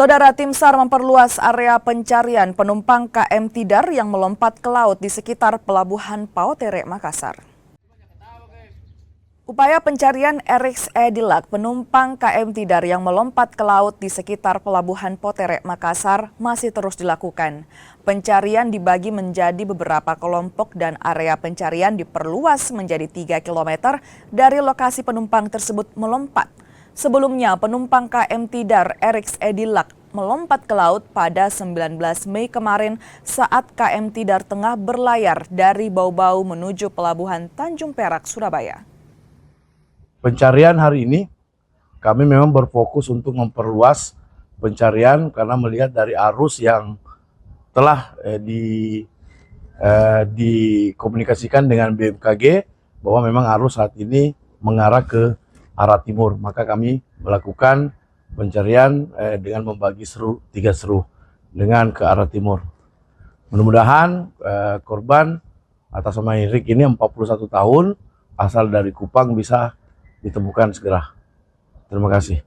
Saudara, tim SAR memperluas area pencarian penumpang KM Tidar yang melompat ke laut di sekitar Pelabuhan Pautere, Makassar. Upaya pencarian RX Edilak, penumpang KM Tidar yang melompat ke laut di sekitar Pelabuhan Pautere, Makassar masih terus dilakukan. Pencarian dibagi menjadi beberapa kelompok dan area pencarian diperluas menjadi 3 km dari lokasi penumpang tersebut melompat. Sebelumnya, penumpang KM Tidar RX Edilak melompat ke laut pada 19 Mei kemarin saat KM Tidar tengah berlayar dari Bau-Bau menuju Pelabuhan Tanjung Perak, Surabaya. Pencarian hari ini kami memang berfokus untuk memperluas pencarian karena melihat dari arus yang telah dikomunikasikan dengan BMKG bahwa memang arus saat ini mengarah ke arah timur. Maka kami melakukan pencarian dengan membagi 3 seru dengan ke arah timur. Mudah-mudahan korban atas nama Henrik ini 41 tahun asal dari Kupang bisa ditemukan segera. Terima kasih.